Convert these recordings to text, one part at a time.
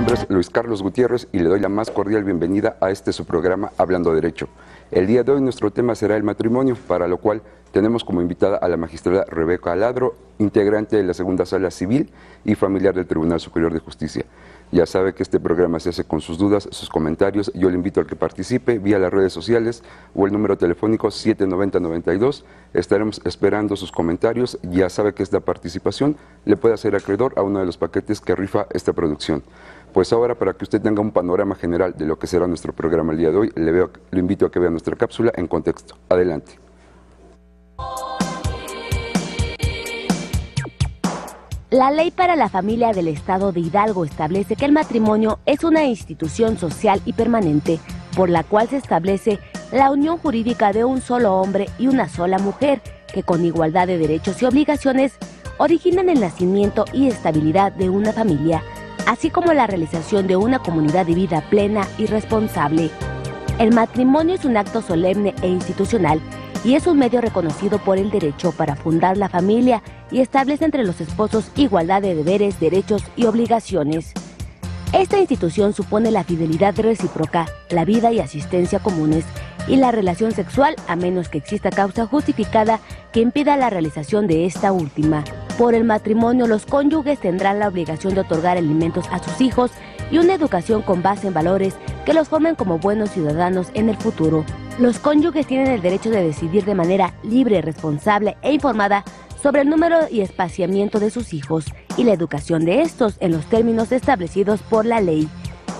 nombre es Luis Carlos Gutiérrez y le doy la más cordial bienvenida a su programa Hablando Derecho. El día de hoy nuestro tema será el matrimonio, para lo cual tenemos como invitada a la magistrada Rebeca Aladro, integrante de la Segunda Sala Civil y familiar del Tribunal Superior de Justicia. Ya sabe que este programa se hace con sus dudas, sus comentarios. Yo le invito a que participe vía las redes sociales o el número telefónico 790-92. Estaremos esperando sus comentarios. Ya sabe que esta participación le puede hacer acreedor a uno de los paquetes que rifa esta producción. Pues ahora, para que usted tenga un panorama general de lo que será nuestro programa el día de hoy, le invito a que vea nuestra cápsula en contexto. Adelante. La Ley para la Familia del Estado de Hidalgo establece que el matrimonio es una institución social y permanente, por la cual se establece la unión jurídica de un solo hombre y una sola mujer, que con igualdad de derechos y obligaciones originan el nacimiento y estabilidad de una familia, así como la realización de una comunidad de vida plena y responsable. El matrimonio es un acto solemne e institucional y es un medio reconocido por el derecho para fundar la familia y establece entre los esposos igualdad de deberes, derechos y obligaciones. Esta institución supone la fidelidad recíproca, la vida y asistencia comunes y la relación sexual, a menos que exista causa justificada que impida la realización de esta última. Por el matrimonio, los cónyuges tendrán la obligación de otorgar alimentos a sus hijos y una educación con base en valores que los formen como buenos ciudadanos en el futuro. Los cónyuges tienen el derecho de decidir de manera libre, responsable e informada sobre el número y espaciamiento de sus hijos y la educación de estos en los términos establecidos por la ley.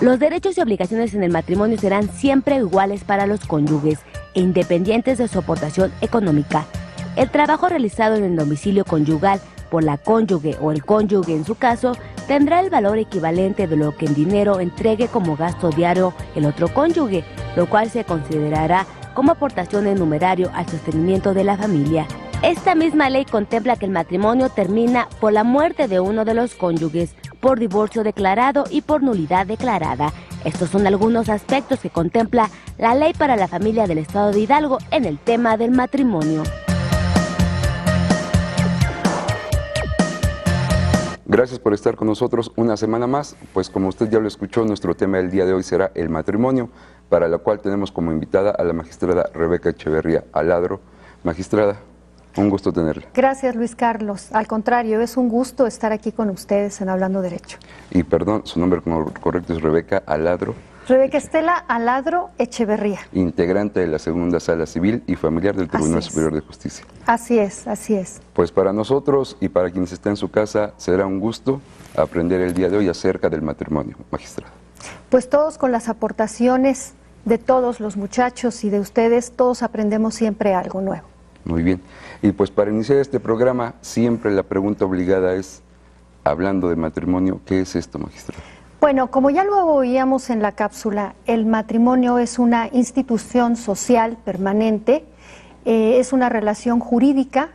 Los derechos y obligaciones en el matrimonio serán siempre iguales para los cónyuges e independientes de su aportación económica. El trabajo realizado en el domicilio conyugal por la cónyuge o el cónyuge en su caso tendrá el valor equivalente de lo que en dinero entregue como gasto diario el otro cónyuge, lo cual se considerará como aportación en numerario al sostenimiento de la familia. Esta misma ley contempla que el matrimonio termina por la muerte de uno de los cónyuges, por divorcio declarado y por nulidad declarada. Estos son algunos aspectos que contempla la Ley para la Familia del Estado de Hidalgo en el tema del matrimonio. Gracias por estar con nosotros una semana más. Pues como usted ya lo escuchó, nuestro tema del día de hoy será el matrimonio, para la cual tenemos como invitada a la magistrada Rebeca Echeverría Aladro. Magistrada, un gusto tenerla. Gracias, Luis Carlos. Al contrario, es un gusto estar aquí con ustedes en Hablando Derecho. Y perdón, su nombre correcto es Rebeca Aladro. Rebeca Estela Aladro Echeverría. Integrante de la Segunda Sala Civil y familiar del Tribunal Superior de Justicia. Así es, así es. Pues para nosotros y para quienes estén en su casa será un gusto aprender el día de hoy acerca del matrimonio, magistrada. Pues todos, con las aportaciones de todos los muchachos y de ustedes, todos aprendemos siempre algo nuevo. Muy bien. Y pues para iniciar este programa, siempre la pregunta obligada es, hablando de matrimonio, ¿qué es esto, magistrada? Bueno, como ya lo oíamos en la cápsula, el matrimonio es una institución social permanente, es una relación jurídica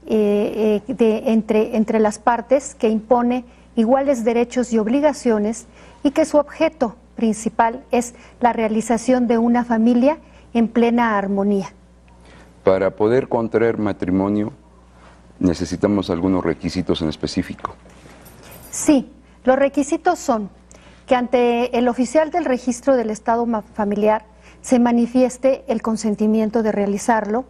entre las partes que impone iguales derechos y obligaciones y que su objeto principal es la realización de una familia en plena armonía. Para poder contraer matrimonio, ¿necesitamos algunos requisitos en específico? Sí, los requisitos son que ante el oficial del registro del estado familiar se manifieste el consentimiento de realizarlo,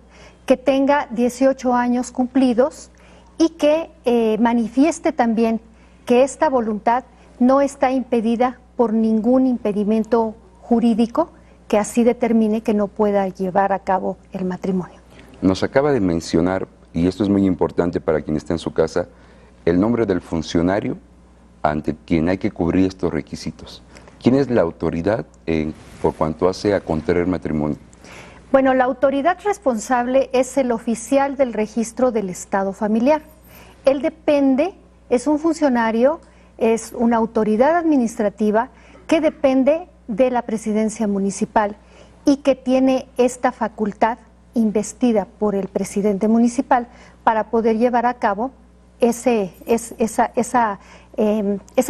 que tenga 18 años cumplidos y que manifieste también que esta voluntad no está impedida por ningún impedimento jurídico que así determine que no pueda llevar a cabo el matrimonio. Nos acaba de mencionar, y esto es muy importante para quien está en su casa, el nombre del funcionario ante quien hay que cubrir estos requisitos. ¿Quién es la autoridad por cuanto hace a contraer matrimonio? Bueno, la autoridad responsable es el oficial del registro del estado familiar. Él depende, es un funcionario, es una autoridad administrativa que depende de la presidencia municipal y que tiene esta facultad investida por el presidente municipal para poder llevar a cabo esa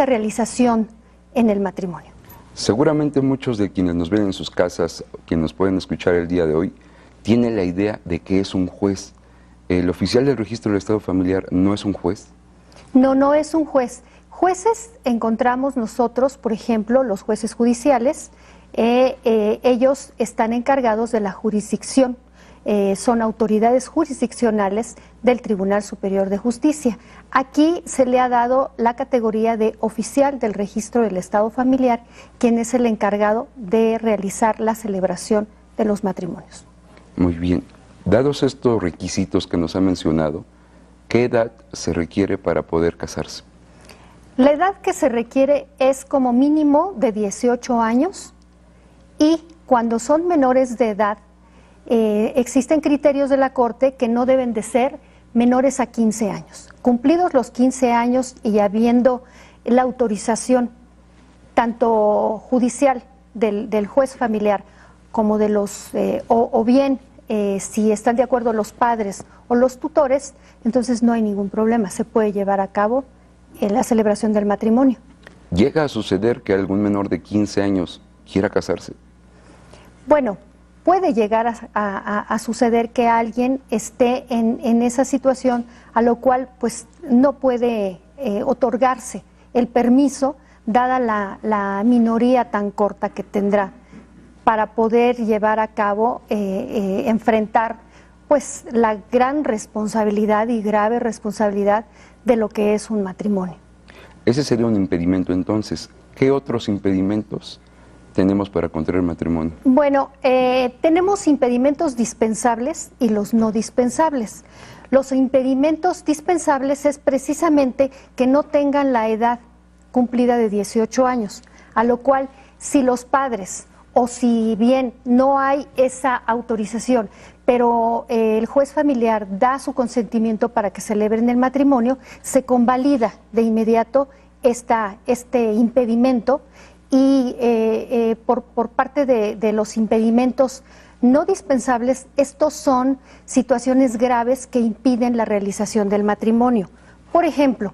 realización en el matrimonio. Seguramente muchos de quienes nos ven en sus casas, quienes nos pueden escuchar el día de hoy, tienen la idea de que es un juez. ¿El oficial del registro del estado familiar no es un juez? No, no es un juez. Jueces encontramos nosotros, por ejemplo, los jueces judiciales, ellos están encargados de la jurisdicción, son autoridades jurisdiccionales del Tribunal Superior de Justicia. Aquí se le ha dado la categoría de oficial del registro del estado familiar, quien es el encargado de realizar la celebración de los matrimonios. Muy bien. Dados estos requisitos que nos ha mencionado, ¿qué edad se requiere para poder casarse? La edad que se requiere es como mínimo de 18 años y cuando son menores de edad, existen criterios de la Corte que no deben de ser menores a 15 años. Cumplidos los 15 años y habiendo la autorización tanto judicial del juez familiar como de los, o bien si están de acuerdo los padres o los tutores, entonces no hay ningún problema, se puede llevar a cabo la celebración del matrimonio. ¿Llega a suceder que algún menor de 15 años quiera casarse? Bueno, puede llegar a suceder que alguien esté en esa situación, a lo cual pues no puede otorgarse el permiso, dada la minoría tan corta que tendrá, para poder llevar a cabo, enfrentar pues la gran responsabilidad y grave responsabilidad de lo que es un matrimonio. Ese sería un impedimento entonces. ¿Qué otros impedimentos tenemos para contraer matrimonio? Bueno, tenemos impedimentos dispensables y los no dispensables. Los impedimentos dispensables es precisamente que no tengan la edad cumplida de 18 años, a lo cual si los padres o si bien no hay esa autorización, pero el juez familiar da su consentimiento para que celebren el matrimonio, se convalida de inmediato este impedimento y por parte de los impedimentos no dispensables, estos son situaciones graves que impiden la realización del matrimonio. Por ejemplo,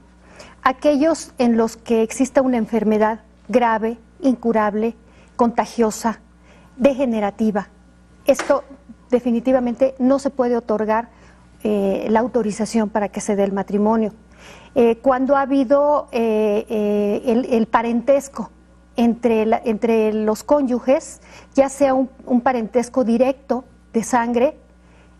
aquellos en los que exista una enfermedad grave, incurable, contagiosa, degenerativa. Esto definitivamente no se puede otorgar la autorización para que se dé el matrimonio. Cuando ha habido el parentesco entre los cónyuges, ya sea un parentesco directo de sangre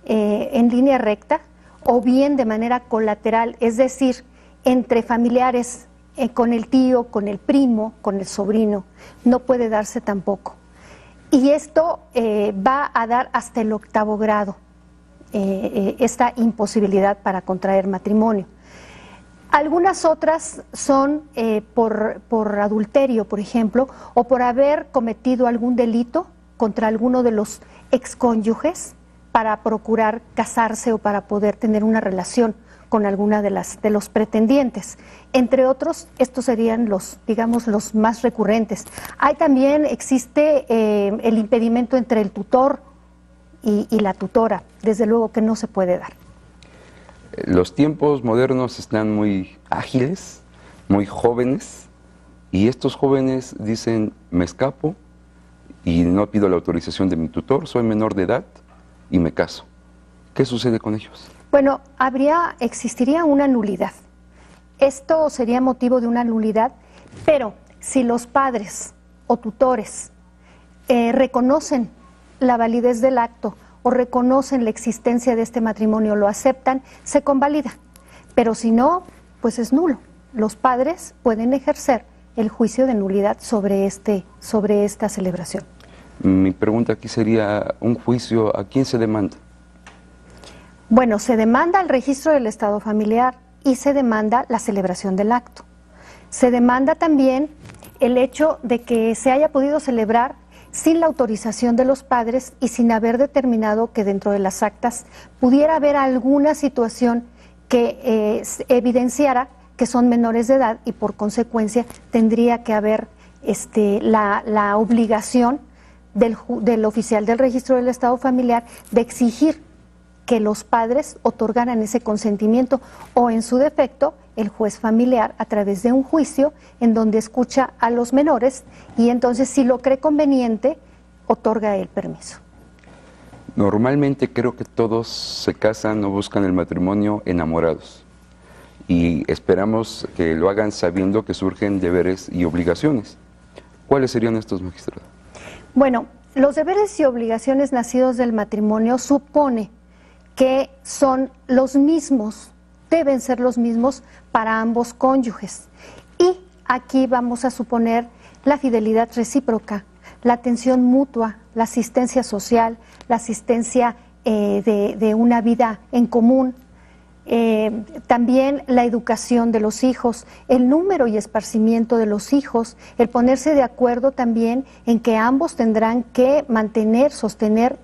en línea recta o bien de manera colateral, es decir, entre familiares con el tío, con el primo, con el sobrino, no puede darse tampoco. Y esto va a dar hasta el 8º grado, esta imposibilidad para contraer matrimonio. Algunas otras son por adulterio, por ejemplo, o por haber cometido algún delito contra alguno de los excónyuges para procurar casarse o para poder tener una relación con alguna de los pretendientes. Entre otros, estos serían los más recurrentes. Existe el impedimento entre el tutor y la tutora, desde luego que no se puede dar. Los tiempos modernos están muy ágiles, muy jóvenes, y estos jóvenes dicen, me escapo y no pido la autorización de mi tutor, soy menor de edad y me caso. ¿Qué sucede con ellos? Bueno, existiría una nulidad. Esto sería motivo de una nulidad, pero si los padres o tutores reconocen la validez del acto o reconocen la existencia de este matrimonio, lo aceptan, se convalida. Pero si no, pues es nulo. Los padres pueden ejercer el juicio de nulidad sobre esta celebración. Mi pregunta aquí sería, ¿un juicio a quién se demanda? Bueno, se demanda al registro del estado familiar y se demanda la celebración del acto. Se demanda también el hecho de que se haya podido celebrar sin la autorización de los padres y sin haber determinado que dentro de las actas pudiera haber alguna situación que evidenciara que son menores de edad y por consecuencia tendría que haber la obligación del oficial del registro del estado familiar de exigir que los padres otorgaran ese consentimiento o en su defecto el juez familiar a través de un juicio en donde escucha a los menores y entonces si lo cree conveniente otorga el permiso. Normalmente creo que todos se casan o buscan el matrimonio enamorados y esperamos que lo hagan sabiendo que surgen deberes y obligaciones. ¿Cuáles serían estos, magistrada? Bueno, los deberes y obligaciones nacidos del matrimonio supone que son los mismos, deben ser los mismos para ambos cónyuges. Y aquí vamos a suponer la fidelidad recíproca, la atención mutua, la asistencia social, la asistencia de una vida en común, también la educación de los hijos, el número y esparcimiento de los hijos, el ponerse de acuerdo también en que ambos tendrán que mantener, sostener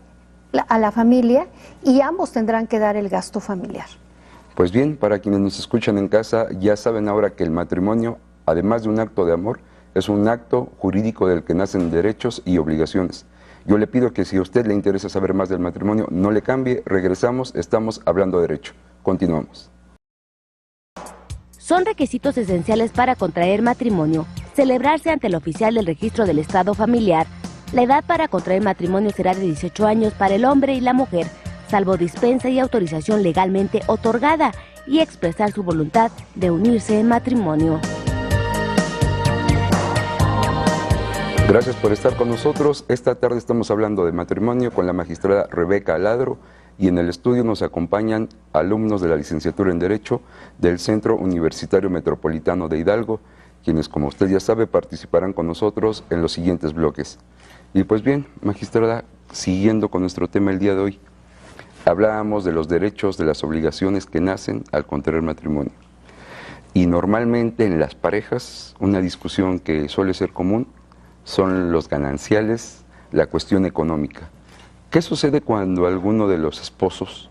a la familia y ambos tendrán que dar el gasto familiar. Pues bien, para quienes nos escuchan en casa, ya saben ahora que el matrimonio, además de un acto de amor, es un acto jurídico del que nacen derechos y obligaciones. Yo le pido que si a usted le interesa saber más del matrimonio, no le cambie, regresamos, estamos hablando de derecho. Continuamos. Son requisitos esenciales para contraer matrimonio, celebrarse ante el oficial del registro del estado familiar. La edad para contraer matrimonio será de 18 años para el hombre y la mujer, salvo dispensa y autorización legalmente otorgada, y expresar su voluntad de unirse en matrimonio. Gracias por estar con nosotros. Esta tarde estamos hablando de matrimonio con la magistrada Rebeca Aladro, y en el estudio nos acompañan alumnos de la licenciatura en Derecho del Centro Universitario Metropolitano de Hidalgo, quienes, como usted ya sabe, participarán con nosotros en los siguientes bloques. Y pues bien, magistrada, siguiendo con nuestro tema el día de hoy, hablábamos de los derechos, de las obligaciones que nacen al contraer matrimonio. Y normalmente en las parejas, una discusión que suele ser común son los gananciales, la cuestión económica. ¿Qué sucede cuando alguno de los esposos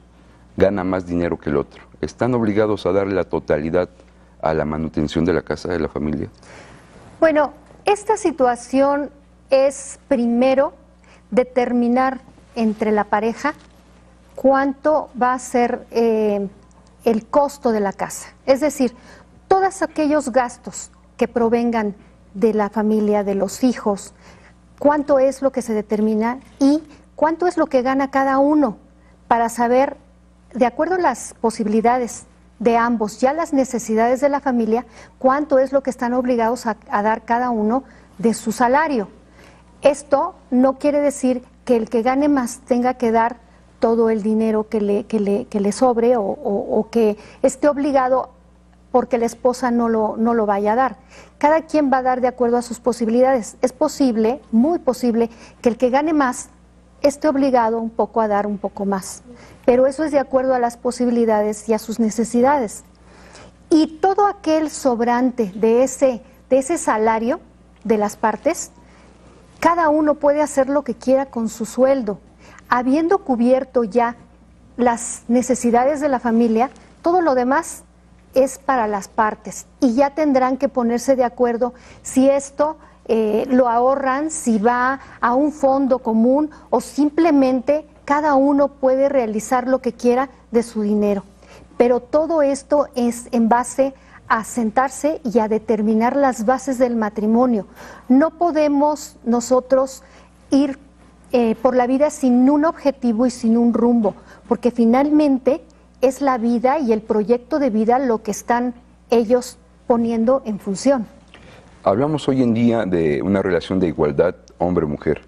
gana más dinero que el otro? ¿Están obligados a darle la totalidad a la manutención de la casa, de la familia? Bueno, esta situación es primero determinar entre la pareja cuánto va a ser el costo de la casa. Es decir, todos aquellos gastos que provengan de la familia, de los hijos, cuánto es lo que se determina y cuánto es lo que gana cada uno, para saber, de acuerdo a las posibilidades de ambos, ya las necesidades de la familia, cuánto es lo que están obligados a dar cada uno de su salario. Esto no quiere decir que el que gane más tenga que dar todo el dinero que le sobre o que esté obligado porque la esposa no lo vaya a dar. Cada quien va a dar de acuerdo a sus posibilidades. Es posible, muy posible, que el que gane más esté obligado un poco a dar un poco más. Pero eso es de acuerdo a las posibilidades y a sus necesidades. Y todo aquel sobrante de ese salario de las partes, cada uno puede hacer lo que quiera con su sueldo. Habiendo cubierto ya las necesidades de la familia, todo lo demás es para las partes y ya tendrán que ponerse de acuerdo si esto lo ahorran, si va a un fondo común o simplemente cada uno puede realizar lo que quiera de su dinero. Pero todo esto es en base a sentarse y a determinar las bases del matrimonio. No podemos nosotros ir por la vida sin un objetivo y sin un rumbo, porque finalmente es la vida y el proyecto de vida lo que están ellos poniendo en función. Hablamos hoy en día de una relación de igualdad hombre-mujer.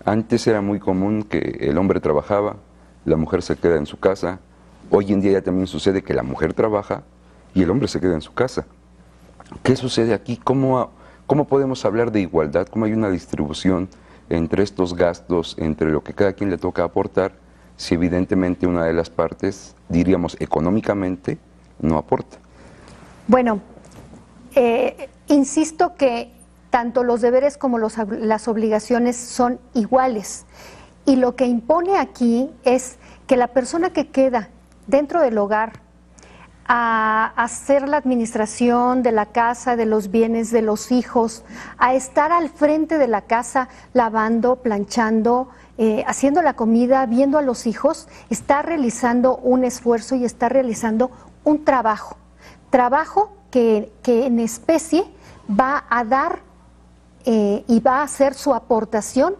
Antes era muy común que el hombre trabajaba, la mujer se queda en su casa. Hoy en día ya también sucede que la mujer trabaja y el hombre se queda en su casa. ¿Qué sucede aquí? ¿Cómo podemos hablar de igualdad? ¿Cómo hay una distribución entre estos gastos, entre lo que cada quien le toca aportar, si evidentemente una de las partes, diríamos económicamente, no aporta? Bueno, insisto que tanto los deberes como las obligaciones son iguales. Y lo que impone aquí es que la persona que queda dentro del hogar a hacer la administración de la casa, de los bienes de los hijos, a estar al frente de la casa lavando, planchando, haciendo la comida, viendo a los hijos, está realizando un esfuerzo y está realizando un trabajo que en especie va a dar y va a hacer su aportación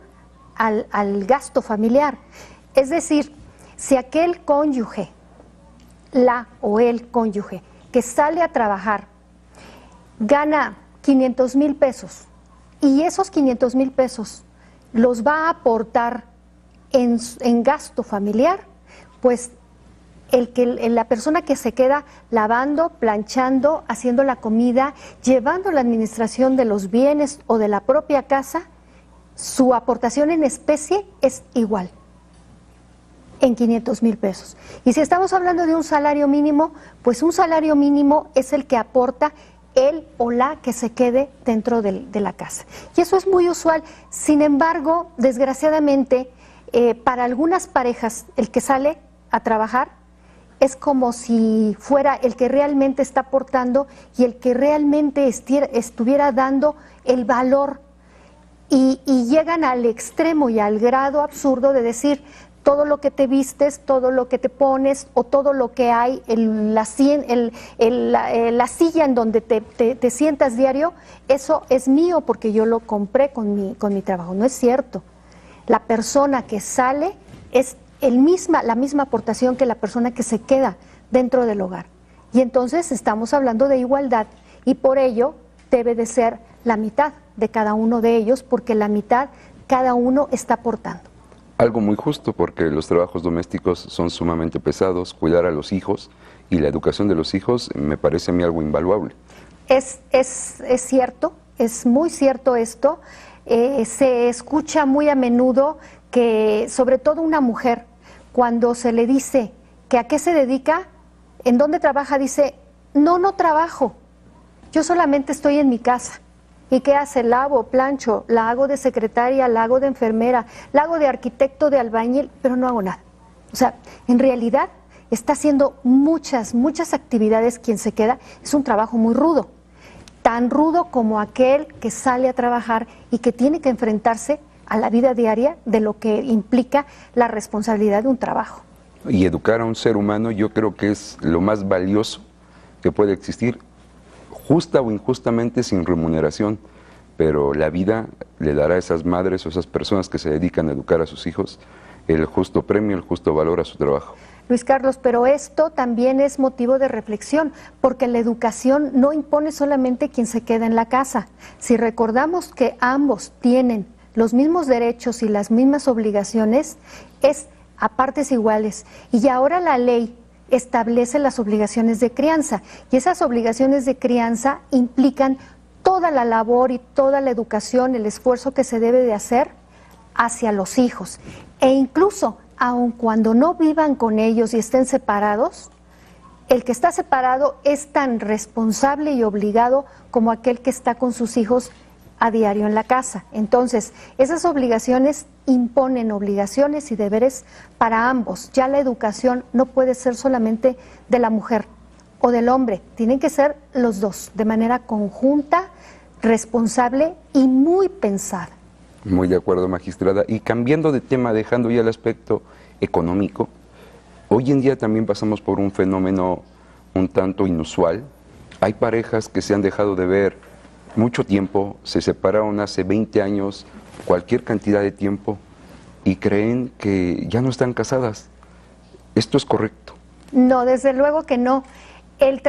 al gasto familiar. Es decir, si aquel cónyuge, la o el cónyuge, que sale a trabajar gana 500,000 pesos y esos 500,000 pesos los va a aportar en gasto familiar, pues la persona que se queda lavando, planchando, haciendo la comida, llevando la administración de los bienes o de la propia casa, su aportación en especie es igual, en 500,000 pesos. Y si estamos hablando de un salario mínimo, pues un salario mínimo es el que aporta él o la que se quede dentro de la casa. Y eso es muy usual. Sin embargo, desgraciadamente, para algunas parejas, el que sale a trabajar es como si fuera el que realmente está aportando y el que realmente estuviera dando el valor. Y llegan al extremo y al grado absurdo de decir: todo lo que te vistes, todo lo que te pones o todo lo que hay, la silla en donde te sientas diario, eso es mío porque yo lo compré con mi trabajo. No es cierto. La persona que sale es la misma aportación que la persona que se queda dentro del hogar. Y entonces estamos hablando de igualdad y por ello debe de ser la mitad de cada uno de ellos, porque la mitad cada uno está aportando. Algo muy justo, porque los trabajos domésticos son sumamente pesados, cuidar a los hijos y la educación de los hijos me parece a mí algo invaluable. Es cierto, es muy cierto esto. Se escucha muy a menudo que, sobre todo una mujer, cuando se le dice que a qué se dedica, en dónde trabaja, dice: no trabajo, yo solamente estoy en mi casa. ¿Y qué hace? Lavo, plancho, la hago de secretaria, la hago de enfermera, la hago de arquitecto, de albañil, pero no hago nada. O sea, en realidad está haciendo muchas actividades. Quien se queda es un trabajo muy rudo, tan rudo como aquel que sale a trabajar y que tiene que enfrentarse a la vida diaria de lo que implica la responsabilidad de un trabajo. Y educar a un ser humano yo creo que es lo más valioso que puede existir, justa o injustamente, sin remuneración, pero la vida le dará a esas madres o esas personas que se dedican a educar a sus hijos el justo premio, el justo valor a su trabajo. Luis Carlos, pero esto también es motivo de reflexión, porque la educación no impone solamente quien se queda en la casa. Si recordamos que ambos tienen los mismos derechos y las mismas obligaciones, es a partes iguales. Y ahora la ley establece las obligaciones de crianza, y esas obligaciones de crianza implican toda la labor y toda la educación, el esfuerzo que se debe de hacer hacia los hijos. E incluso, aun cuando no vivan con ellos y estén separados, el que está separado es tan responsable y obligado como aquel que está con sus hijos a diario en la casa. Entonces, esas obligaciones imponen obligaciones y deberes para ambos. Ya la educación no puede ser solamente de la mujer o del hombre, tienen que ser los dos, de manera conjunta, responsable y muy pensada. Muy de acuerdo, magistrada. Y cambiando de tema, dejando ya el aspecto económico, hoy en día también pasamos por un fenómeno un tanto inusual. Hay parejas que se han dejado de ver mucho tiempo, se separaron hace 20 años, cualquier cantidad de tiempo, y creen que ya no están casadas. ¿Esto es correcto? No, desde luego que no. El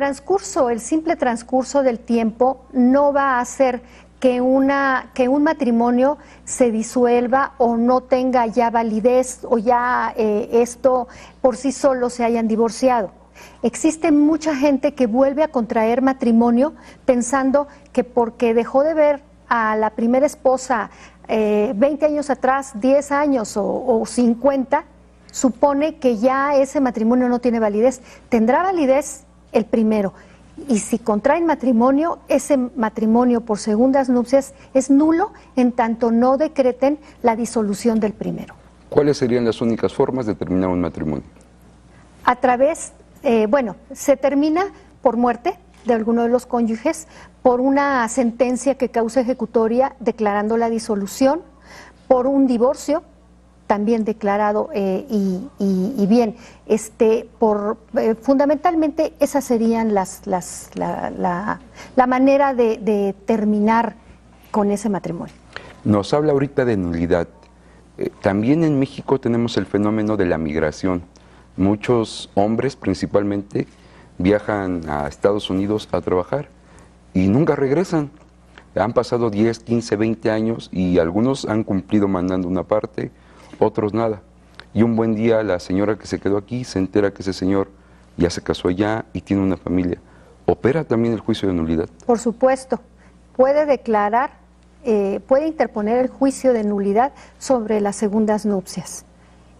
simple transcurso del tiempo no va a hacer que un matrimonio se disuelva o no tenga ya validez o ya esto por sí solo se hayan divorciado. Existe mucha gente que vuelve a contraer matrimonio pensando que porque dejó de ver a la primera esposa 20 años atrás, 10 años o 50, supone que ya ese matrimonio no tiene validez. Tendrá validez el primero. Y si contraen matrimonio, ese matrimonio por segundas nupcias es nulo en tanto no decreten la disolución del primero. ¿Cuáles serían las únicas formas de terminar un matrimonio? A través, se termina por muerte de alguno de los cónyuges, por una sentencia que causa ejecutoria declarando la disolución, por un divorcio también declarado fundamentalmente esas serían la manera de terminar con ese matrimonio. Nos habla ahorita de nulidad. También en México tenemos el fenómeno de la migración. Muchos hombres principalmente viajan a Estados Unidos a trabajar y nunca regresan. Han pasado 10, 15, 20 años y algunos han cumplido mandando una parte, otros nada. Y un buen día la señora que se quedó aquí se entera que ese señor ya se casó allá y tiene una familia. ¿Opera también el juicio de nulidad? Por supuesto, puede declarar, puede interponer el juicio de nulidad sobre las segundas nupcias.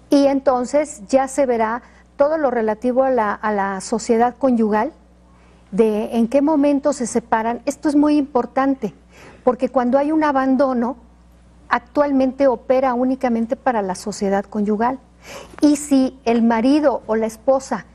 Y entonces ya se verá todo lo relativo a la sociedad conyugal, de en qué momento se separan. Esto es muy importante, porque cuando hay un abandono, actualmente opera únicamente para la sociedad conyugal. Y si el marido o la esposa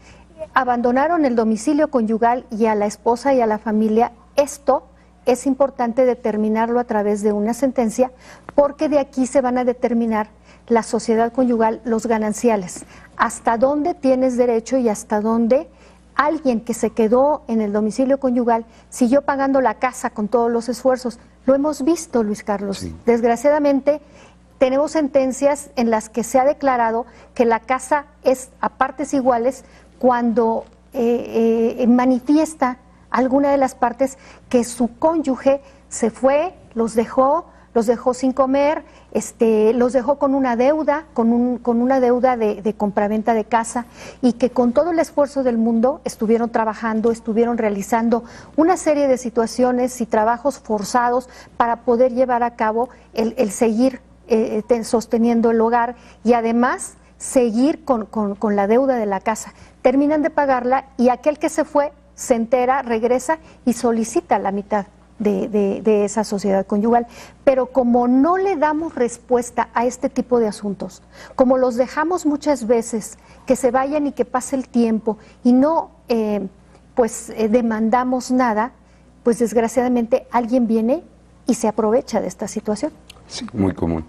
abandonaron el domicilio conyugal y a la esposa y a la familia, esto es importante determinarlo a través de una sentencia, porque de aquí se van a determinar la sociedad conyugal, los gananciales, hasta dónde tienes derecho y hasta dónde alguien que se quedó en el domicilio conyugal siguió pagando la casa con todos los esfuerzos. Lo hemos visto, Luis Carlos. Sí. Desgraciadamente, tenemos sentencias en las que se ha declarado que la casa es a partes iguales cuando manifiesta alguna de las partes que su cónyuge se fue, los dejó sin comer, los dejó con una deuda, con una deuda de compraventa de casa, y que con todo el esfuerzo del mundo estuvieron trabajando, estuvieron realizando una serie de situaciones y trabajos forzados para poder llevar a cabo el seguir sosteniendo el hogar y además seguir con la deuda de la casa. Terminan de pagarla y aquel que se fue se entera, regresa y solicita la mitad de esa sociedad conyugal. Pero como no le damos respuesta a este tipo de asuntos, como los dejamos muchas veces que se vayan y que pase el tiempo y no demandamos nada, pues desgraciadamente alguien viene y se aprovecha de esta situación. Sí, muy común.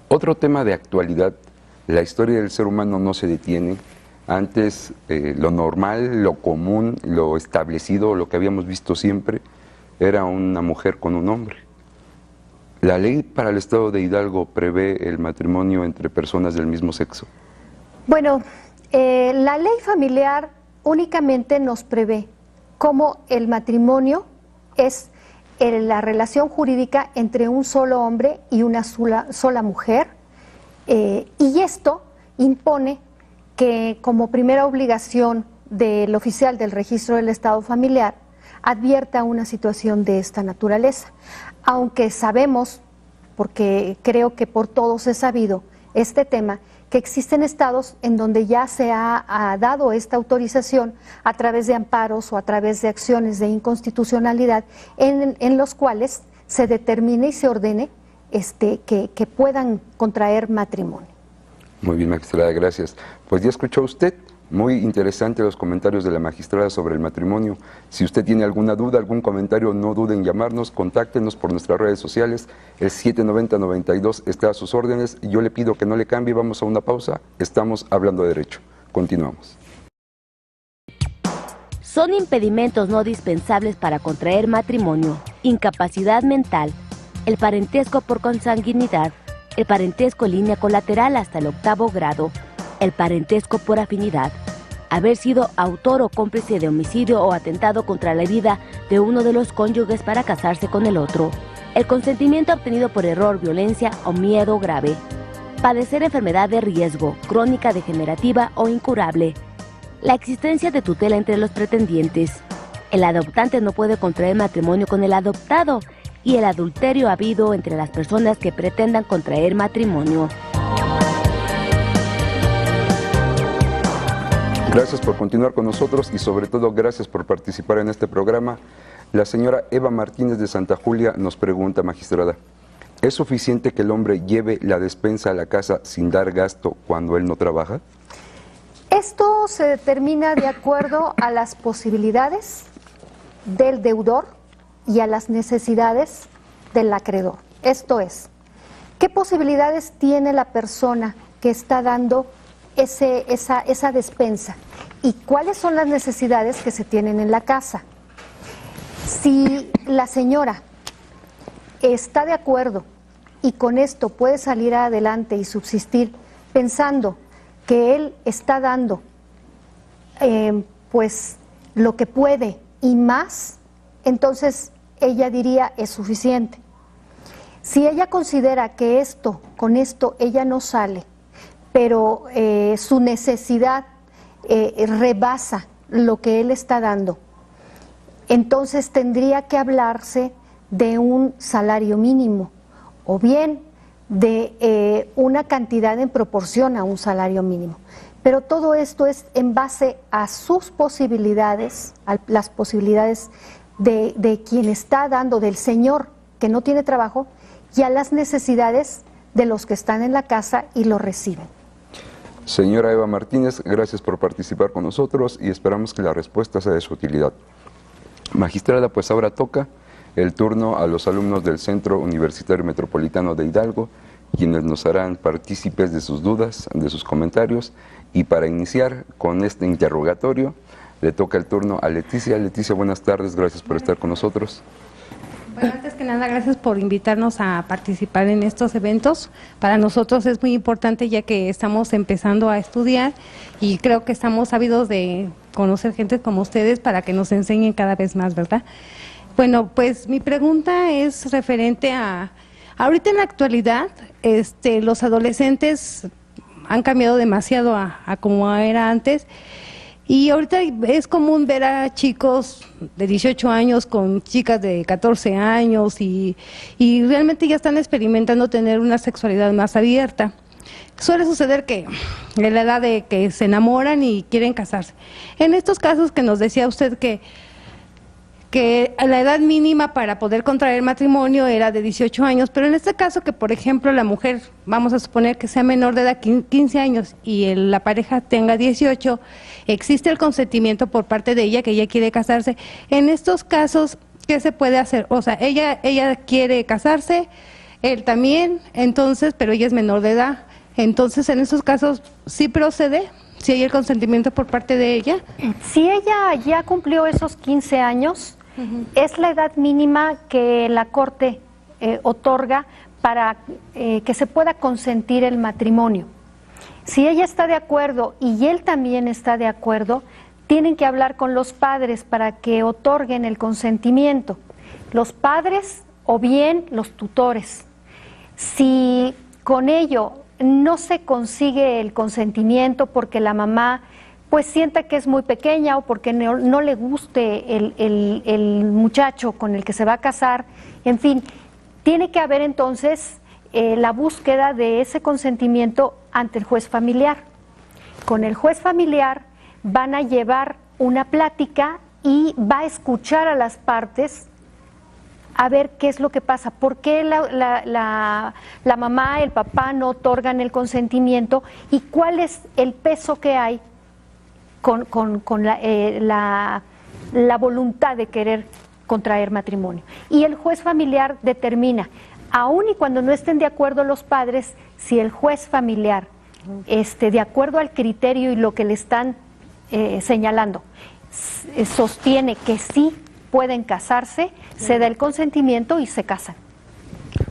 Otro tema de actualidad: la historia del ser humano no se detiene. Antes lo normal, lo común, lo establecido, lo que habíamos visto siempre, era una mujer con un hombre. ¿La ley para el estado de Hidalgo prevé el matrimonio entre personas del mismo sexo? Bueno, la ley familiar únicamente nos prevé cómo el matrimonio es la relación jurídica entre un solo hombre y una sola mujer, y esto impone que como primera obligación del oficial del registro del estado familiar advierta una situación de esta naturaleza. Aunque sabemos, porque creo que por todos es sabido este tema, que existen estados en donde ya se ha dado esta autorización a través de amparos o a través de acciones de inconstitucionalidad en los cuales se determine y se ordene que puedan contraer matrimonio. Muy bien, magistrada, gracias. Pues ya escuchó usted, muy interesante los comentarios de la magistrada sobre el matrimonio. Si usted tiene alguna duda, algún comentario, no duden en llamarnos, contáctenos por nuestras redes sociales. El 790-92 está a sus órdenes. Yo le pido que no le cambie, vamos a una pausa. Estamos hablando de derecho. Continuamos. Son impedimentos no dispensables para contraer matrimonio: incapacidad mental, el parentesco por consanguinidad, el parentesco en línea colateral hasta el 8º grado, el parentesco por afinidad, haber sido autor o cómplice de homicidio o atentado contra la vida de uno de los cónyuges para casarse con el otro, el consentimiento obtenido por error, violencia o miedo grave, padecer enfermedad de riesgo, crónica, degenerativa o incurable, la existencia de tutela entre los pretendientes. El adoptante no puede contraer matrimonio con el adoptado, y el adulterio habido entre las personas que pretendan contraer matrimonio. Gracias por continuar con nosotros y sobre todo gracias por participar en este programa. La señora Eva Martínez de Santa Julia nos pregunta, magistrada, ¿es suficiente que el hombre lleve la despensa a la casa sin dar gasto cuando él no trabaja? Esto se determina de acuerdo a las posibilidades del deudor y a las necesidades del acreedor. Esto es, ¿qué posibilidades tiene la persona que está dando esa despensa? ¿Y cuáles son las necesidades que se tienen en la casa? Si la señora está de acuerdo y con esto puede salir adelante y subsistir pensando que él está dando lo que puede y más, entonces ella diría es suficiente. Si ella considera que con esto ella no sale, pero su necesidad rebasa lo que él está dando, entonces tendría que hablarse de un salario mínimo o bien de una cantidad en proporción a un salario mínimo. Pero todo esto es en base a sus posibilidades, a las posibilidades de quien está dando, del señor que no tiene trabajo, y a las necesidades de los que están en la casa y lo reciben. Señora Eva Martínez, gracias por participar con nosotros y esperamos que la respuesta sea de su utilidad. Magistrada, pues ahora toca el turno a los alumnos del Centro Universitario Metropolitano de Hidalgo, quienes nos harán partícipes de sus dudas, de sus comentarios, y para iniciar con este interrogatorio, le toca el turno a Leticia. Leticia, buenas tardes, gracias por estar con nosotros. Bueno, antes que nada, gracias por invitarnos a participar en estos eventos. Para nosotros es muy importante, ya que estamos empezando a estudiar y creo que estamos ávidos de conocer gente como ustedes para que nos enseñen cada vez más, ¿verdad? Bueno, pues mi pregunta es referente a, ahorita en la actualidad, los adolescentes han cambiado demasiado a como era antes. Y ahorita es común ver a chicos de 18 años con chicas de 14 años y realmente ya están experimentando tener una sexualidad más abierta. Suele suceder que en la edad de que se enamoran y quieren casarse. En estos casos que nos decía usted que la edad mínima para poder contraer matrimonio era de 18 años, pero en este caso que, por ejemplo, la mujer, vamos a suponer que sea menor de edad, 15 años, y la pareja tenga 18, existe el consentimiento por parte de ella, que ella quiere casarse. En estos casos, ¿qué se puede hacer? O sea, ella quiere casarse, él también, entonces, pero ella es menor de edad. Entonces, en estos casos, ¿sí procede? ¿Si hay el consentimiento por parte de ella? Si ella ya cumplió esos 15 años, es la edad mínima que la Corte otorga para que se pueda consentir el matrimonio. Si ella está de acuerdo y él también está de acuerdo, tienen que hablar con los padres para que otorguen el consentimiento. Los padres o bien los tutores. Si con ello no se consigue el consentimiento porque la mamá pues sienta que es muy pequeña o porque no le guste el muchacho con el que se va a casar, en fin, tiene que haber entonces la búsqueda de ese consentimiento ante el juez familiar. Con el juez familiar van a llevar una plática y va a escuchar a las partes a ver qué es lo que pasa, por qué la mamá, el papá no otorgan el consentimiento y cuál es el peso que hay con la voluntad de querer contraer matrimonio. Y el juez familiar determina, aun y cuando no estén de acuerdo los padres, si el juez familiar, de acuerdo al criterio y lo que le están señalando, sostiene que sí pueden casarse, se da el consentimiento y se casan.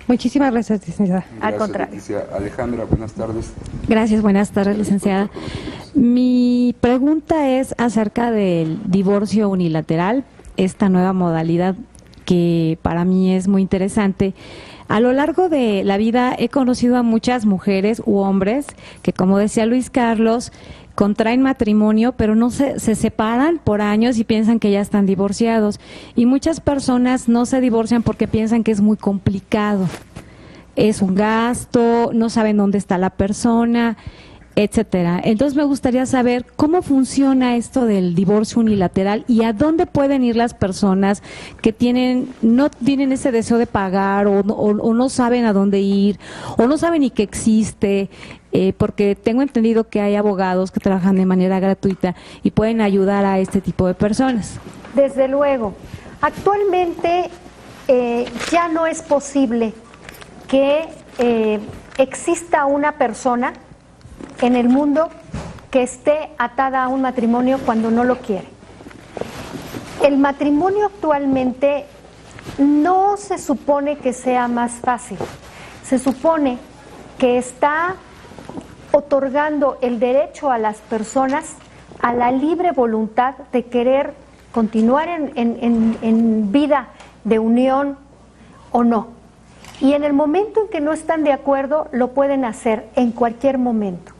Muchísimas gracias, licenciada. Gracias, Al contrario. Leticia. Alejandra, buenas tardes. Gracias, buenas tardes, licenciada. Mi pregunta es acerca del divorcio unilateral, esta nueva modalidad que para mí es muy interesante. A lo largo de la vida he conocido a muchas mujeres u hombres que, como decía Luis Carlos, contraen matrimonio, pero no se separan por años y piensan que ya están divorciados. Y muchas personas no se divorcian porque piensan que es muy complicado. Es un gasto, no saben dónde está la persona, etcétera. Entonces me gustaría saber cómo funciona esto del divorcio unilateral y a dónde pueden ir las personas que no tienen ese deseo de pagar o no saben a dónde ir o no saben ni que existe, porque tengo entendido que hay abogados que trabajan de manera gratuita y pueden ayudar a este tipo de personas. Desde luego, actualmente ya no es posible que exista una persona en el mundo que esté atada a un matrimonio cuando no lo quiere. El matrimonio actualmente no se supone que sea más fácil, se supone que está otorgando el derecho a las personas a la libre voluntad de querer continuar en vida de unión o no. Y en el momento en que no están de acuerdo, lo pueden hacer en cualquier momento.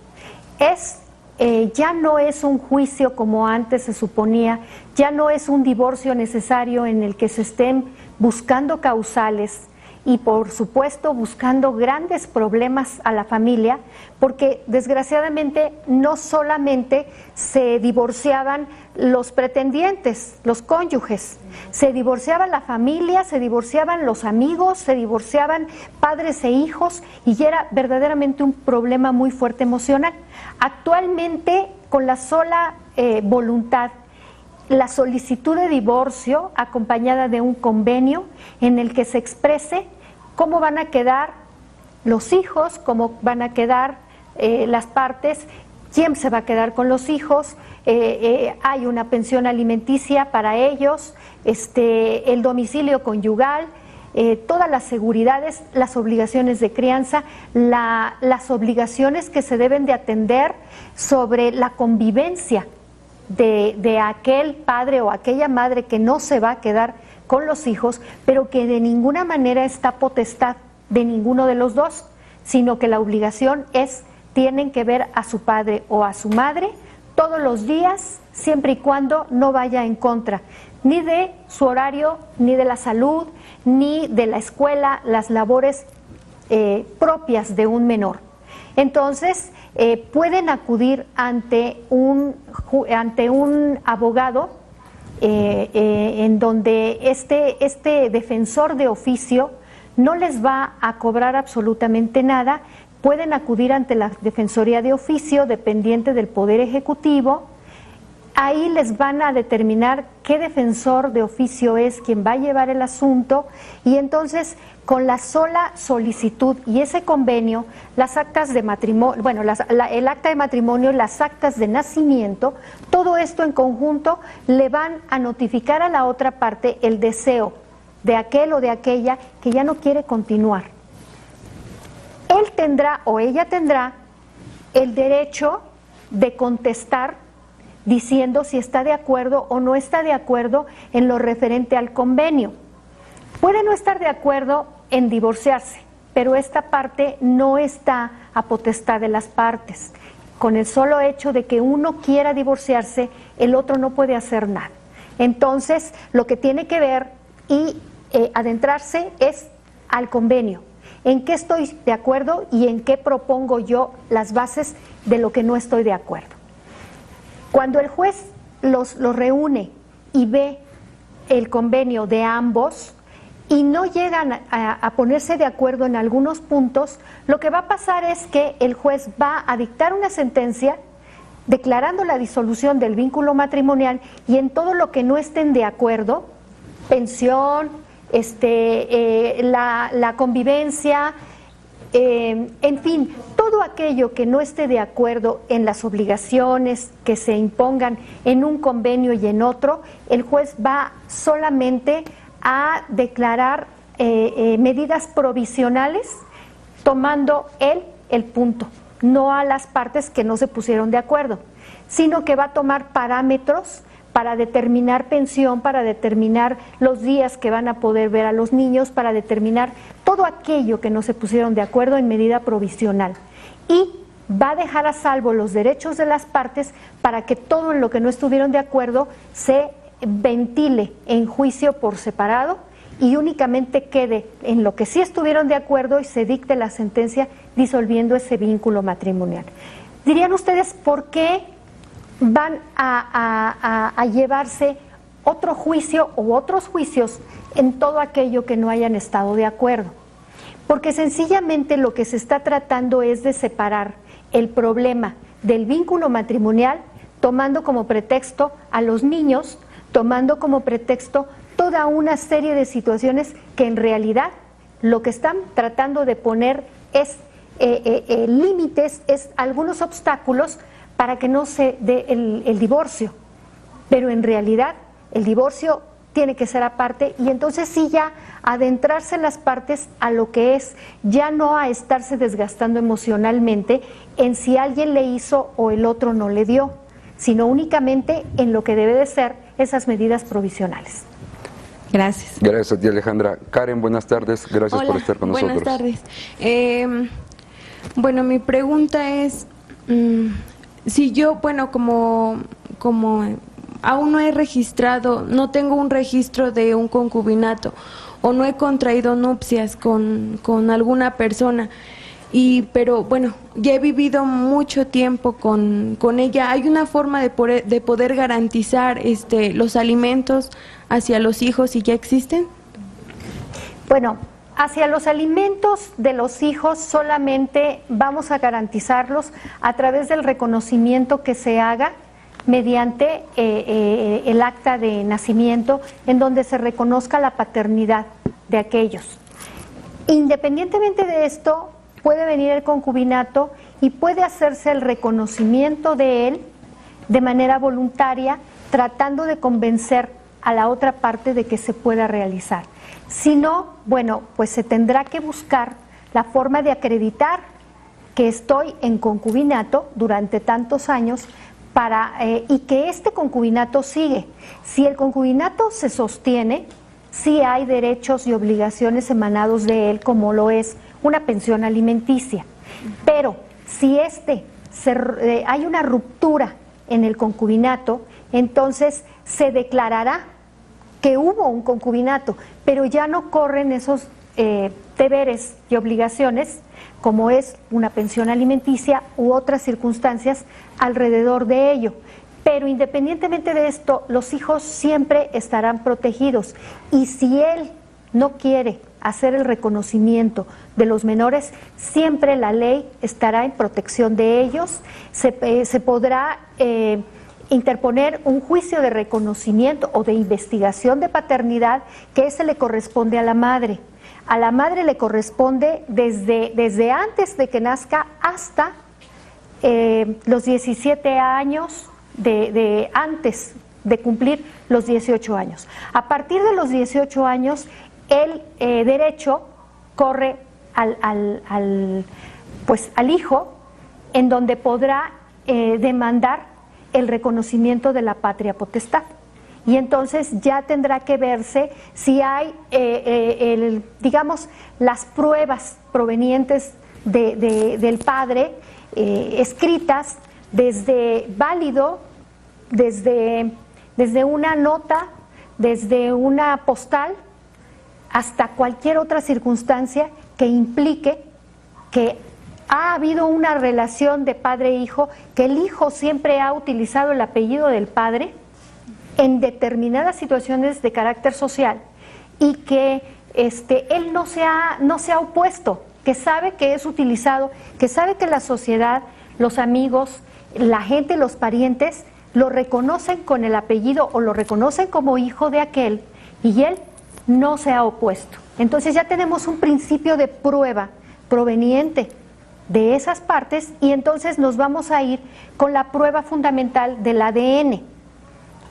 Ya no es un juicio como antes se suponía, ya no es un divorcio necesario en el que se estén buscando causales y por supuesto buscando grandes problemas a la familia, porque desgraciadamente no solamente se divorciaban los pretendientes, los cónyuges, se divorciaba la familia, se divorciaban los amigos, se divorciaban padres e hijos y era verdaderamente un problema muy fuerte emocional. Actualmente, con la sola voluntad, la solicitud de divorcio acompañada de un convenio en el que se exprese cómo van a quedar los hijos, cómo van a quedar las partes, quién se va a quedar con los hijos, hay una pensión alimenticia para ellos, el domicilio conyugal, todas las seguridades, las obligaciones de crianza, las obligaciones que se deben de atender sobre la convivencia de aquel padre o aquella madre que no se va a quedar con los hijos, pero que de ninguna manera está potestad de ninguno de los dos, sino que la obligación tienen que ver a su padre o a su madre todos los días, siempre y cuando no vaya en contra ni de su horario, ni de la salud, ni de la escuela, las labores propias de un menor. Entonces, pueden acudir ante un abogado en donde este defensor de oficio no les va a cobrar absolutamente nada. Pueden acudir ante la Defensoría de Oficio, dependiente del Poder Ejecutivo. Ahí les van a determinar qué defensor de oficio es quien va a llevar el asunto y entonces con la sola solicitud y ese convenio, las actas de matrimonio, bueno, el acta de matrimonio, las actas de nacimiento, todo esto en conjunto le van a notificar a la otra parte el deseo de aquel o de aquella que ya no quiere continuar. Él tendrá o ella tendrá el derecho de contestar diciendo si está de acuerdo o no está de acuerdo en lo referente al convenio. Puede no estar de acuerdo en divorciarse, pero esta parte no está a potestad de las partes. Con el solo hecho de que uno quiera divorciarse, el otro no puede hacer nada. Entonces, lo que tiene que ver y adentrarse es al convenio. ¿En qué estoy de acuerdo y en qué propongo yo las bases de lo que no estoy de acuerdo? Cuando el juez los reúne y ve el convenio de ambos y no llegan a ponerse de acuerdo en algunos puntos, lo que va a pasar es que el juez va a dictar una sentencia declarando la disolución del vínculo matrimonial y en todo lo que no estén de acuerdo, pensión, la convivencia, en fin, todo aquello que no esté de acuerdo en las obligaciones que se impongan en un convenio y en otro, el juez va solamente a declarar medidas provisionales tomando él el punto, no a las partes que no se pusieron de acuerdo, sino que va a tomar parámetros para determinar pensión, para determinar los días que van a poder ver a los niños, para determinar todo aquello que no se pusieron de acuerdo en medida provisional. Y va a dejar a salvo los derechos de las partes para que todo en lo que no estuvieron de acuerdo se ventile en juicio por separado y únicamente quede en lo que sí estuvieron de acuerdo y se dicte la sentencia disolviendo ese vínculo matrimonial. Dirían ustedes, ¿por qué van a llevarse otro juicio u otros juicios en todo aquello que no hayan estado de acuerdo? Porque sencillamente lo que se está tratando es de separar el problema del vínculo matrimonial, tomando como pretexto a los niños, tomando como pretexto toda una serie de situaciones que en realidad lo que están tratando de poner es límites, es algunos obstáculos para que no se dé el divorcio, pero en realidad el divorcio tiene que ser aparte y entonces sí ya adentrarse en las partes a lo que es, ya no a estarse desgastando emocionalmente en si alguien le hizo o el otro no le dio, sino únicamente en lo que debe de ser esas medidas provisionales. Gracias. Gracias a ti, Alejandra. Karen, buenas tardes. Gracias Hola, por estar con nosotros. buenas tardes. Bueno, mi pregunta es, si yo, bueno, como aún no he registrado, no tengo un registro de un concubinato o no he contraído nupcias con alguna persona, pero bueno, ya he vivido mucho tiempo con ella, ¿hay una forma de poder garantizar los alimentos hacia los hijos si ya existen? Bueno, hacia los alimentos de los hijos solamente vamos a garantizarlos a través del reconocimiento que se haga mediante el acta de nacimiento, en donde se reconozca la paternidad de aquellos. Independientemente de esto, puede venir el concubinato y puede hacerse el reconocimiento de él de manera voluntaria, tratando de convencer a la otra parte de que se pueda realizar. Si no, bueno, pues se tendrá que buscar la forma de acreditar que estoy en concubinato durante tantos años y que este concubinato sigue. Si el concubinato se sostiene, sí hay derechos y obligaciones emanados de él, como lo es una pensión alimenticia. Pero si hay una ruptura en el concubinato, entonces se declarará que hubo un concubinato, pero ya no corren esos deberes y obligaciones, como es una pensión alimenticia u otras circunstancias alrededor de ello. Pero independientemente de esto, los hijos siempre estarán protegidos, y si él no quiere hacer el reconocimiento de los menores, siempre la ley estará en protección de ellos. Se podrá interponer un juicio de reconocimiento o de investigación de paternidad, que ese le corresponde a la madre. A la madre le corresponde desde antes de que nazca hasta los 17 años antes de cumplir los 18 años. A partir de los 18 años, el derecho corre al hijo, en donde podrá demandar el reconocimiento de la patria potestad. Y entonces ya tendrá que verse si hay, digamos, las pruebas provenientes del padre, escritas desde una nota, desde una postal, hasta cualquier otra circunstancia que implique que ha habido una relación de padre e hijo, que el hijo siempre ha utilizado el apellido del padre en determinadas situaciones de carácter social, y que él no se ha opuesto, que sabe que es utilizado, que sabe que la sociedad, los amigos, la gente, los parientes lo reconocen con el apellido o lo reconocen como hijo de aquel, y él no se ha opuesto. Entonces ya tenemos un principio de prueba proveniente de esas partes, y entonces nos vamos a ir con la prueba fundamental del ADN,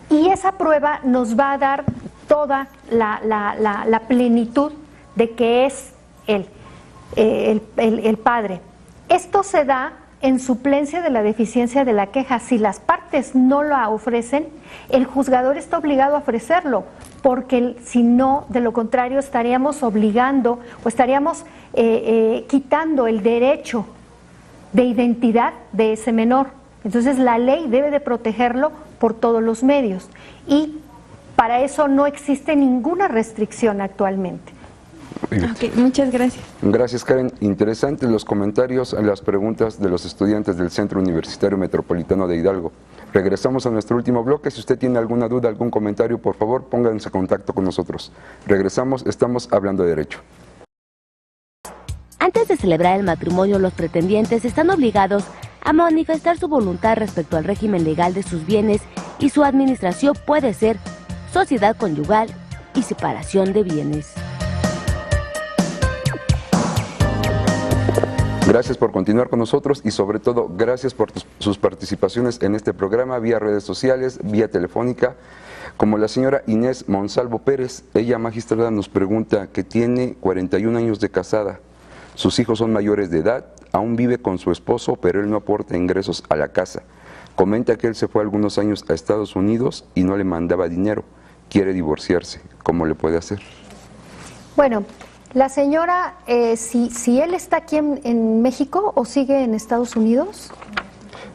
y esa prueba nos va a dar toda la plenitud de que es el padre. Esto se da en suplencia de la deficiencia de la queja. Si las partes no la ofrecen, el juzgador está obligado a ofrecerlo, porque si no, de lo contrario, estaríamos obligando o estaríamos quitando el derecho de identidad de ese menor. Entonces la ley debe de protegerlo por todos los medios, y para eso no existe ninguna restricción actualmente. Okay, muchas gracias. Gracias, Karen. Interesantes los comentarios, las preguntas de los estudiantes del Centro Universitario Metropolitano de Hidalgo. Regresamos a nuestro último bloque. Si usted tiene alguna duda, algún comentario, por favor, pónganse en contacto con nosotros. Regresamos, estamos hablando de derecho. Antes de celebrar el matrimonio, los pretendientes están obligados a manifestar su voluntad respecto al régimen legal de sus bienes, y su administración puede ser sociedad conyugal y separación de bienes. Gracias por continuar con nosotros, y sobre todo gracias por sus participaciones en este programa vía redes sociales, vía telefónica, como la señora Inés Monsalvo Pérez. Ella, magistrada, nos pregunta que tiene 41 años de casada, sus hijos son mayores de edad, aún vive con su esposo, pero él no aporta ingresos a la casa. Comenta que él se fue algunos años a Estados Unidos y no le mandaba dinero. Quiere divorciarse. ¿Cómo le puede hacer? Bueno, la señora, si él está aquí en México o sigue en Estados Unidos.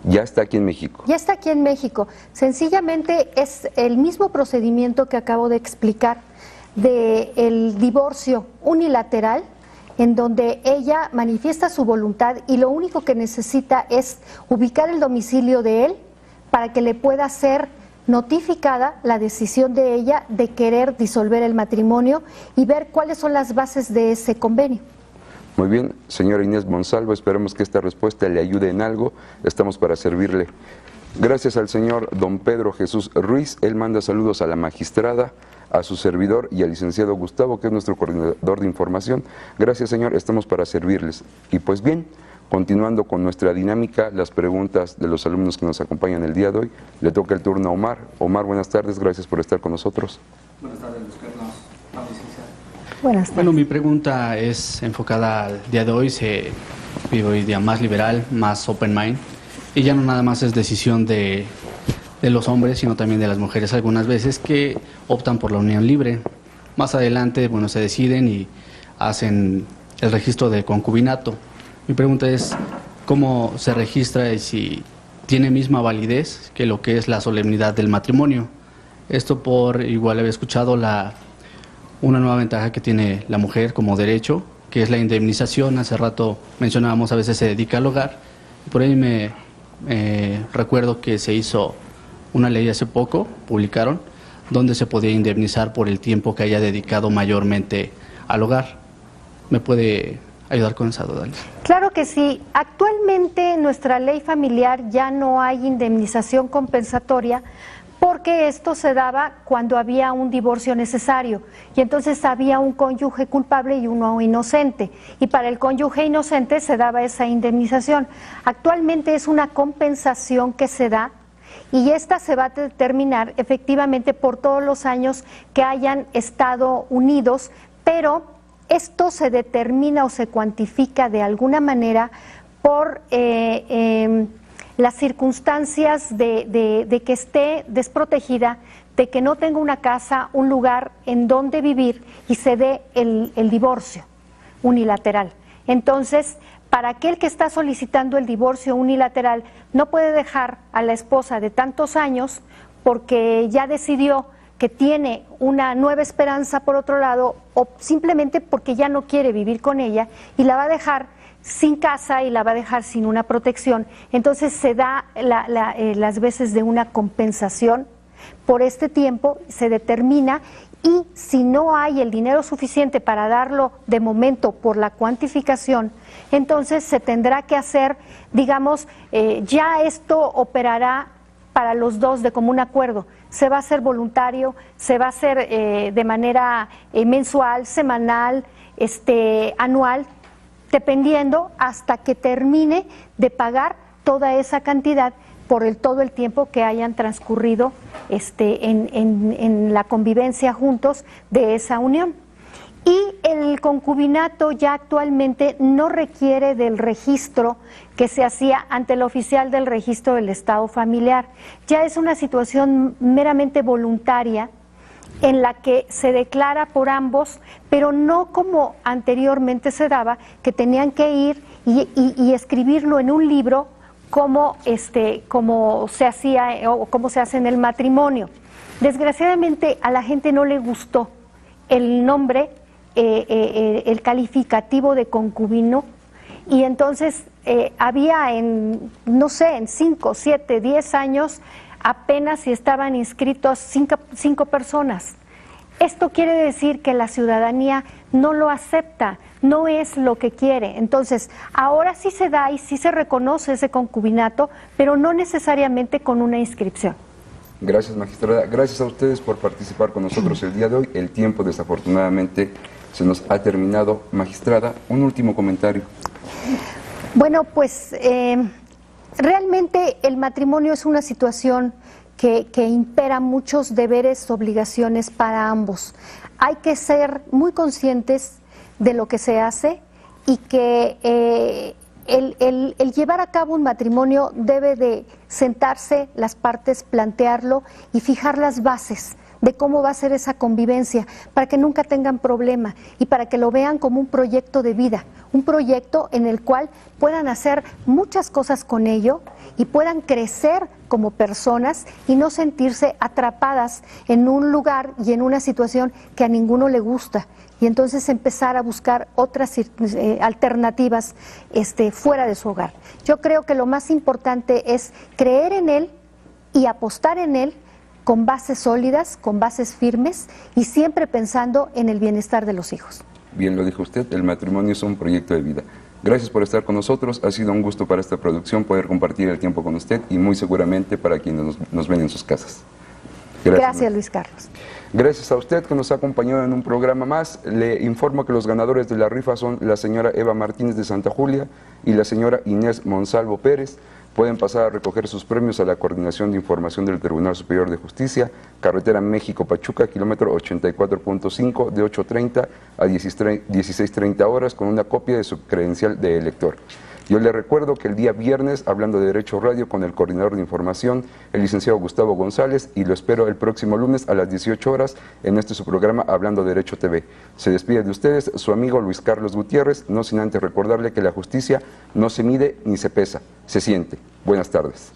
Ya está aquí en México. Ya está aquí en México. Sencillamente es el mismo procedimiento que acabo de explicar del divorcio unilateral, en donde ella manifiesta su voluntad y lo único que necesita es ubicar el domicilio de él para que le pueda ser notificada la decisión de ella de querer disolver el matrimonio y ver cuáles son las bases de ese convenio. Muy bien, señora Inés Monsalvo, esperemos que esta respuesta le ayude en algo. Estamos para servirle. Gracias al señor don Pedro Jesús Ruiz. Él manda saludos a la magistrada, a su servidor y al licenciado Gustavo, que es nuestro coordinador de información. Gracias, señor, estamos para servirles. Y pues bien, continuando con nuestra dinámica, las preguntas de los alumnos que nos acompañan el día de hoy, le toca el turno a Omar. Omar, buenas tardes, gracias por estar con nosotros. Buenas tardes, licenciado. Buenas tardes. Bueno, mi pregunta es enfocada al día de hoy. Se vive hoy día más liberal, más open mind, y ya no nada más es decisión de los hombres, sino también de las mujeres algunas veces que optan por la unión libre. Más adelante, bueno, se deciden y hacen el registro de concubinato. Mi pregunta es, ¿cómo se registra y si tiene misma validez que lo que es la solemnidad del matrimonio? Esto por, igual había escuchado, una nueva ventaja que tiene la mujer como derecho, que es la indemnización. Hace rato mencionábamos, a veces se dedica al hogar. Por ahí me recuerdo que se hizo una ley hace poco, publicaron, donde se podía indemnizar por el tiempo que haya dedicado mayormente al hogar. ¿Me puede ayudar con esa duda? Claro que sí. Actualmente en nuestra ley familiar ya no hay indemnización compensatoria porque esto se daba cuando había un divorcio necesario y entonces había un cónyuge culpable y uno inocente, y para el cónyuge inocente se daba esa indemnización. Actualmente es una compensación que se da y esta se va a determinar efectivamente por todos los años que hayan estado unidos, pero esto se determina o se cuantifica de alguna manera por las circunstancias de que esté desprotegida, de que no tenga una casa, un lugar en donde vivir y se dé el divorcio unilateral. Entonces, para aquel que está solicitando el divorcio unilateral, no puede dejar a la esposa de tantos años porque ya decidió que tiene una nueva esperanza por otro lado, o simplemente porque ya no quiere vivir con ella y la va a dejar sin casa y la va a dejar sin una protección. Entonces se da las veces de una compensación por este tiempo, se determina, y si no hay el dinero suficiente para darlo de momento por la cuantificación, entonces se tendrá que hacer, digamos, ya esto operará para los dos de común acuerdo. Se va a hacer voluntario, se va a hacer de manera mensual, semanal, anual, dependiendo hasta que termine de pagar toda esa cantidad por todo el tiempo que hayan transcurrido en la convivencia juntos de esa unión. Y el concubinato ya actualmente no requiere del registro que se hacía ante el oficial del registro del estado familiar. Ya es una situación meramente voluntaria en la que se declara por ambos, pero no como anteriormente se daba, que tenían que ir y escribirlo en un libro como se hacía o como se hace en el matrimonio. Desgraciadamente a la gente no le gustó el nombre, el calificativo de concubino, y entonces había en 5, 7, 10 años apenas si estaban inscritos 5 personas. Esto quiere decir que la ciudadanía no lo acepta, no es lo que quiere. Entonces, ahora sí se da y sí se reconoce ese concubinato, pero no necesariamente con una inscripción. Gracias, magistrada. Gracias a ustedes por participar con nosotros el día de hoy. El tiempo, desafortunadamente, se nos ha terminado. Magistrada, un último comentario. Bueno, pues realmente el matrimonio es una situación que impera muchos deberes, obligaciones para ambos. Hay que ser muy conscientes de lo que se hace y que el llevar a cabo un matrimonio debe de sentarse las partes, plantearlo y fijar las bases de cómo va a ser esa convivencia, para que nunca tengan problema y para que lo vean como un proyecto de vida, un proyecto en el cual puedan hacer muchas cosas con ello y puedan crecer como personas y no sentirse atrapadas en un lugar y en una situación que a ninguno le gusta, y entonces empezar a buscar otras alternativas fuera de su hogar. Yo creo que lo más importante es creer en él y apostar en él con bases sólidas, con bases firmes y siempre pensando en el bienestar de los hijos. Bien lo dijo usted, el matrimonio es un proyecto de vida. Gracias por estar con nosotros, ha sido un gusto para esta producción poder compartir el tiempo con usted y muy seguramente para quienes nos ven en sus casas. Gracias, Luis Carlos. Gracias a usted que nos ha acompañado en un programa más. Le informo que los ganadores de la rifa son la señora Eva Martínez de Santa Julia y la señora Inés Monsalvo Pérez. Pueden pasar a recoger sus premios a la Coordinación de Información del Tribunal Superior de Justicia, carretera México-Pachuca, kilómetro 84.5, de 8:30 a 16:30 horas, con una copia de su credencial de elector. Yo le recuerdo que el día viernes, hablando de Derecho Radio con el coordinador de información, el licenciado Gustavo González, y lo espero el próximo lunes a las 18 horas en su programa Hablando de Derecho TV. Se despide de ustedes su amigo Luis Carlos Gutiérrez, no sin antes recordarle que la justicia no se mide ni se pesa, se siente. Buenas tardes.